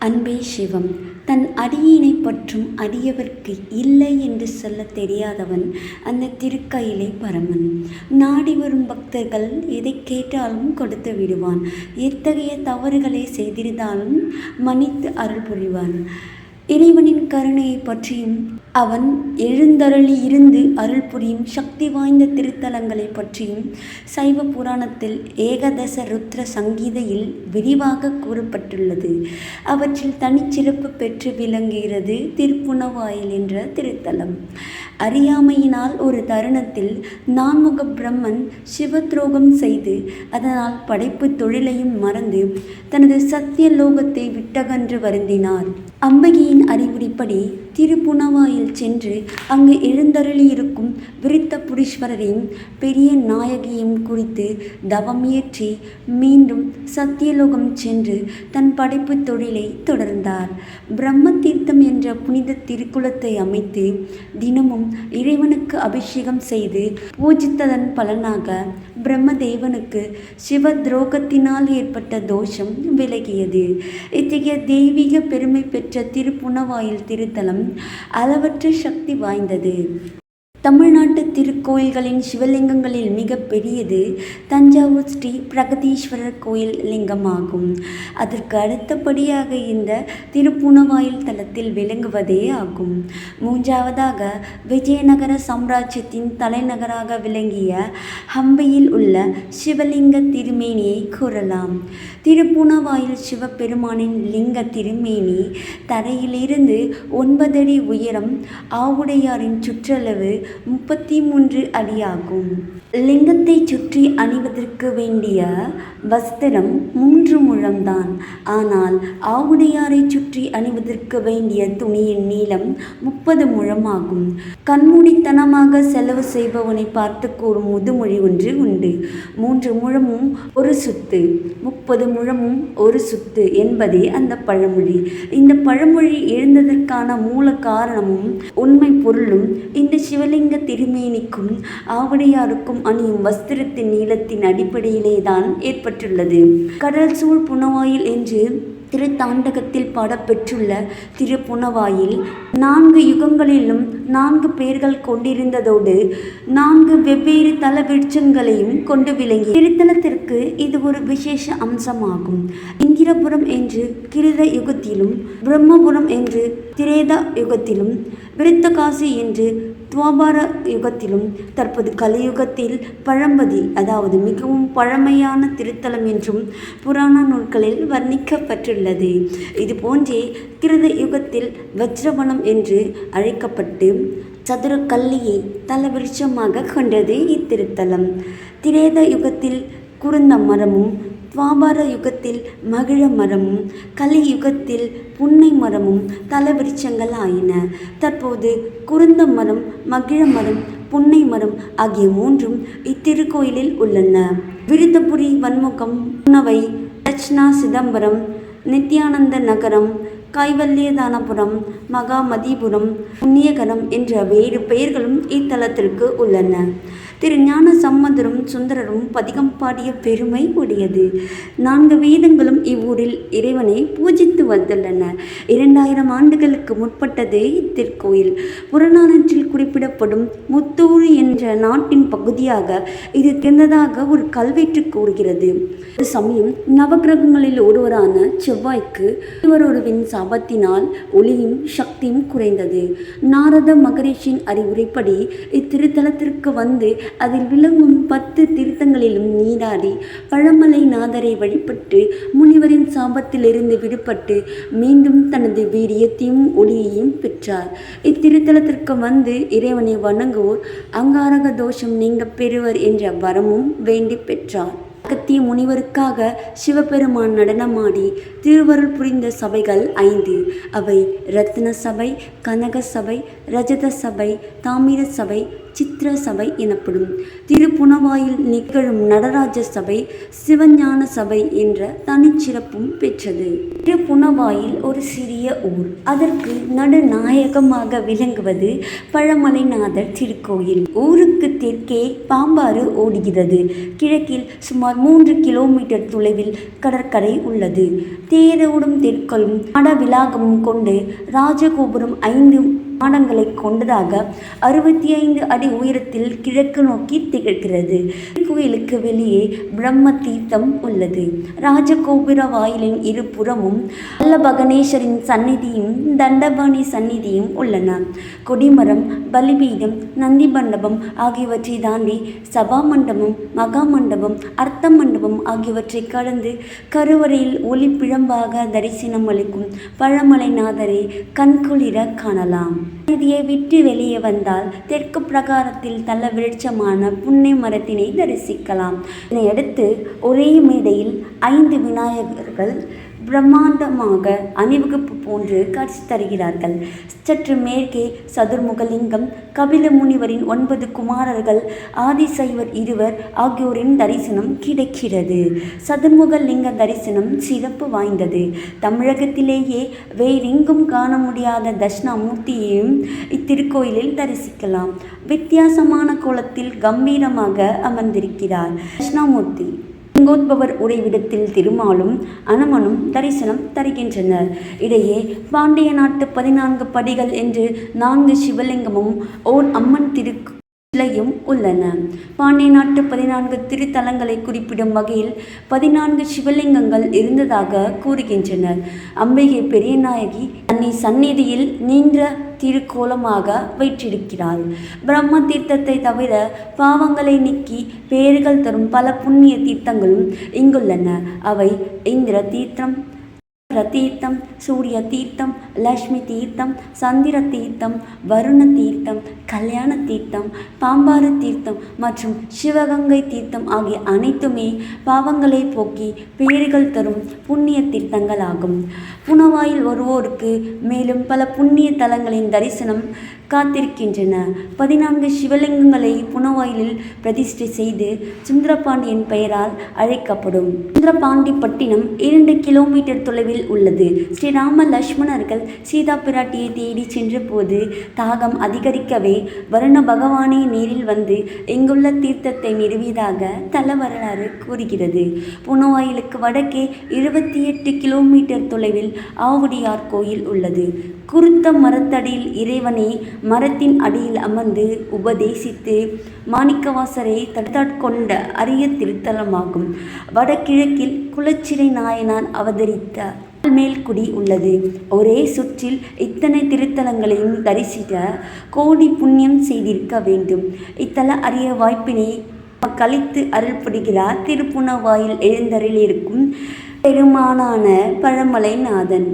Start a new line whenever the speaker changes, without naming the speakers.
அன்பே சிவம். தன் அடியினை பற்றும் அடியவர்க்கு இல்லை என்று சொல்ல தெரியாதவன் அந்த திருக்கையிலே பரமன். நாடி வரும் பக்தர்கள் எதை கேட்டாலும் கொடுத்து விடுவான். எத்தகைய தவறுகளை செய்திருந்தாலும் மன்னித்து அருள் புரிவான். இறைவனின் கருணையை பற்றியும் அவன் எழுந்தருளி இருந்து அருள் புரியும் சக்தி வாய்ந்த திருத்தலங்களை பற்றியும் சைவ புராணத்தில் ஏகதச ருத்ர சங்கீதையில் விரிவாக கூறப்பட்டுள்ளது. அவற்றில் தனிச்சிறப்பு பெற்று விளங்குகிறது திருப்புணவாயில் என்ற திருத்தலம். அறியாமையினால் ஒரு தருணத்தில் நான்முக பிரம்மன் சிவத்ரோகம் செய்து அதனால் படைப்பு தொழிலையும் மறந்து தனது சத்திய லோகத்தை விட்டகன்று வருந்தினார். அம்பிகையின் அறிவுரைப்படி திருப்புணவாயில் சென்று அங்கு எழுந்தருளியிருக்கும் விருத்த புரீஸ்வரரையும் பெரிய நாயகியும் குறித்து தவமியற்றி மீண்டும் சத்தியலோகம் சென்று தன் படைப்பு தொழிலை தொடர்ந்தார். பிரம்ம தீர்த்தம் என்ற புனித திருக்குளத்தை அமைத்து தினமும் இறைவனுக்கு அபிஷேகம் செய்து பூஜித்ததன் பலனாக பிரம்மதேவனுக்கு சிவ துரோகத்தினால் ஏற்பட்ட தோஷம் விலகியது. இத்தகைய தெய்வீக பெருமை பெற்ற திருப்புணவாயில் திருத்தலம் அளவற்ற சக்தி வாய்ந்தது. தமிழ்நாட்டு திருக்கோயில்களின் சிவலிங்கங்களில் மிக பெரியது தஞ்சாவூர் ஸ்ரீ பிரகதீஸ்வரர் கோயில் லிங்கமாகும். அதற்கு அடுத்தபடியாக இந்த திருப்புணவாயில் தலத்தில் விளங்குவதே ஆகும். மூன்றாவதாக விஜயநகர சாம்ராஜ்யத்தின் தலைநகராக விளங்கிய ஹம்பியில் உள்ள சிவலிங்க திருமேனியை கூறலாம். திருப்புணவாயில் சிவபெருமானின் லிங்க திருமேனி தரையிலிருந்து 9 அடி உயரம், ஆவுடையாரின் சுற்றளவு 33 அடியாகும். லிங்கத்தை சுற்றி அணிவதற்கு வேண்டிய வஸ்திரம் 3 முழம்தான். ஆனால் ஆவுடையாரை சுற்றி அணிவதற்கு வேண்டிய துணியின் நீளம் 30 முழமாகும். கண்மூடித்தனமாக செலவு செய்பவனை பார்த்து கூறும் முதுமொழி ஒன்று உண்டு. 3 முழமும் ஒரு சுத்து, 30 முழமும் ஒரு சுத்து என்பதே அந்த பழமொழி. இந்த பழமொழி எழுந்ததற்கான மூல காரணமும் உண்மை பொருளும் இந்த சிவலிங்க திருமேனிக்கும் ஆவுடையாருக்கும் அணியும் வஸ்திரத்தின் நீளத்தின் அடிப்படையிலே தான் ஏற்பட்டுள்ளது. கடல் சூழ் புணவாயில் என்று திருத்தாண்டகத்தில் பாடப்பெற்றுள்ள திருப்புணவாயில் 4 யுகங்களிலும் 4 பெயர்கள் கொண்டிருந்ததோடு 4 வெவ்வேறு தல விருட்சங்களையும் கொண்டு விளங்கி திருத்தலத்திற்கு இது ஒரு விசேஷ அம்சமாகும். இந்திரபுரம் என்று கிருத யுகத்திலும், பிரம்மபுரம் என்று திரேதா யுகத்திலும், விருத்தகாசி என்று துவாபார யுகத்திலும், தற்போது கலியுகத்தில் பழம்பதி அதாவது மிகவும் பழமையான திருத்தலம் என்றும் புராண நூல்களில் வர்ணிக்கப்பட்டுள்ளது. இது போன்றே கிருத யுகத்தில் வஜ்ரவனம் என்று அழைக்கப்பட்டு சதுர கல்லியை தலவிருட்சமாக கொண்டது இத்திருத்தலம். திரேத யுகத்தில் குருந்த மரமும், துவாபார யுகத்தில் மகிழ மரமும், கலியுகத்தில் புன்னை மரமும் தலவிருட்சங்கள் ஆயின. தற்போது குருந்த மரம், மகிழ மரம், புன்னை மரம் ஆகிய 3ம் இத்திருக்கோயிலில் உள்ளன. விருத்தபுரி, வன்முகம், புனவை, தட்சிணா சிதம்பரம், நித்யானந்த நகரம், கைவல்யதானபுரம், மகாமதிபுரம், புண்ணியகரம் என்ற வேறு பெயர்களும் இத்தலத்திற்கு உள்ளன. திரு ஞான சம்பந்தரும் சுந்தரரும் பதிகம் பாடிய பெருமை உடையது. 4 வேதங்களும் இவ்வூரில் இறைவனை பூஜித்து வந்துள்ளன. 2000 ஆண்டுகளுக்கு முற்பட்டது இத்திருக்கோயில். புறநானூற்றில் குறிப்பிடப்படும் முத்தூர் என்ற நாட்டின் பகுதியாக இது திறந்ததாக ஒரு கல்வெட்டு கூறுகிறது. ஒரு சமயம் நவகிரகங்களில் ஒருவரான செவ்வாய்க்கு ஒருவரின் சாபத்தினால் ஒளியும் சக்தியும் குறைந்தது. நாரத மகரிஷியின் அறிவுரைப்படி இத்திருத்தலத்திற்கு வந்து அதில் விளங்கும் 10 தீர்த்தங்களிலும் நீராடி பழமலை நாதரை வழிபட்டு முனிவரின் சாபத்திலிருந்து விடுபட்டு மீண்டும் தனது வீரியத்தையும் ஒளியையும் பெற்றார். இத்திருத்தலத்திற்கு வந்து இறைவனை வணங்குவோர் அங்காரக தோஷம் நீங்க பெறுவர் என்ற வரமும் வேண்டி பெற்றார். அகத்திய முனிவருக்காக சிவபெருமான் நடனமாடி திருவருள் புரிந்த சபைகள் 5. அவை ரத்ன சபை, கனக சபை, ரஜத சபை, தாமிர சபை, சித்திர சபை எனப்படும். திருப்புணவாயில் நிகழும் நடராஜ சபை சிவஞான சபை என்ற தனிச்சிறப்பும் பெற்றது. திருப்புணவாயில் ஒரு சிறிய ஊர். அதற்கு நடுநாயகமாக விளங்குவது பழமலைநாதர் திருக்கோயில். ஊருக்கு தெற்கே பாம்பாறு ஓடுகிறது. கிழக்கில் சுமார் 3 கிலோமீட்டர் தொலைவில் கடற்கரை உள்ளது. தேரோடும் தெற்களும் மாடவிலாகமும் கொண்டு ராஜகோபுரம் 5 மாடங்களை கொண்டதாக 65 அடி உயரத்தில் கிழக்கு நோக்கி திகழ்கிறது. கோயிலுக்கு வெளியே பிரம்ம தீர்த்தம் உள்ளது. ராஜகோபுர வாயிலின் இருபுறமும் வல்லபகணேஸ்வரின் சந்நிதியும் தண்டபாணி சந்நிதியும் உள்ளன. கொடிமரம், பலிபீடம், நந்தி மண்டபம் ஆகியவற்றை தாண்டி சபா மண்டபம், மகா மண்டபம், அர்த்த மண்டபம் ஆகியவற்றை கடந்து கருவறையில் ஒளி பிழம்பாக தரிசனம் அளிக்கும் பழமலைநாதரை கண்குளிர காணலாம். சந்நிதியை விட்டு வெளியே வந்தால் தெற்கு பிரகாரத்தில் தல விருட்சமான புன்னை மரத்தினை தரிசிக்கலாம். இதனையடுத்து ஒரே மேடையில் 5 விநாயகர்கள் பிரம்மாண்டமாக அணிவகுப்பு போன்று காட்சி தருகிறார்கள். சற்று மேற்கே சதுர்முகலிங்கம், கபில முனிவரின் 9 குமாரர்கள், ஆதிசைவர் 2 ஆகியோரின் தரிசனம் கிடைக்கிறது. சதுர்முகலிங்க தரிசனம் சிறப்பு வாய்ந்தது. தமிழகத்திலேயே வேறெங்கும் காண முடியாத தட்சிணாமூர்த்தியையும் இத்திருக்கோயிலில் தரிசிக்கலாம். வித்தியாசமான கோலத்தில் கம்பீரமாக அமர்ந்திருக்கிறார் தட்சிணாமூர்த்தி. லிங்கோத்பவர் உறைவிடத்தில் திருமாலும் அனுமனும் தரிசனம் தருகின்றனர். இடையே பாண்டிய நாட்டு 14 படிகள் என்று 4 சிவலிங்கமும் ஓர் அம்மன் சிலையும் உள்ளன. பாண்டிய நாட்டு 14 திருத்தலங்களை குறிப்பிடும் வகையில் 14 சிவலிங்கங்கள் இருந்ததாக கூறுகின்றனர். அம்பிகை பெரியநாயகி தன்னை சந்நிதியில் நின்ற திருக்கோலமாக வைத்திருக்கிறாள். பிரம்ம தீர்த்தத்தை தவிர பாவங்களை நீக்கி பேறுகள் தரும் பல புண்ணிய தீர்த்தங்களும் இங்குள்ளன. அவை இந்திர தீர்த்தம், தீர்த்தம், சூரிய தீர்த்தம், லட்சுமி தீர்த்தம், சந்திர தீர்த்தம், வருண தீர்த்தம், கல்யாண தீர்த்தம், பாம்பாறு தீர்த்தம் மற்றும் சிவகங்கை தீர்த்தம் ஆகிய அனைத்துமே பாவங்களை போக்கி பேறுகள் தரும் புண்ணிய தீர்த்தங்கள் ஆகும். புனவாயில் வருவோருக்கு மேலும் பல புண்ணிய தலங்களின் தரிசனம் காத்திருக்கின்றன. 14 சிவலிங்கங்களை புனவாயிலில் பிரதிஷ்டை செய்து சுந்தரபாண்டியன் பெயரால் அழைக்கப்படும். சுந்தரபாண்டிப்பட்டினம் 2 கிலோமீட்டர் தொலைவில் உள்ளது. ஸ்ரீராம லட்சுமணர்கள் சீதா பிராட்டியை தேடி சென்ற போது தாகம் அதிகரிக்கவே வருண பகவானே நேரில் வந்து இங்குள்ள தீர்த்தத்தை நிறுவியதாக தல வரலாறு கூறுகிறது. புனவாயிலுக்கு வடக்கே 28 கிலோமீட்டர் தொலைவில் ஆவுடையார் கோயில் உள்ளது. குருத்த மரத்தடியில் இறைவனை மரத்தின் அடியில் அமர்ந்து உபதேசித்து மாணிக்கவாசரை தட்டாட்கொண்ட அரிய திருத்தலமாகும். வடகிழக்கில் குலச்சிறை நாயனார் அவதரித்த மேல்குடி உள்ளது. ஒரே சுற்றில் இத்தனை திருத்தலங்களையும் தரிசிக்க கோடி புண்ணியம் செய்திருக்க வேண்டும். இத்தல அரிய வாய்ப்பினை கழித்து அருள்படுகிறார் திருப்புணவாயில் எழுந்தருளில் இருக்கும் பெருமானான பழமலைநாதன்.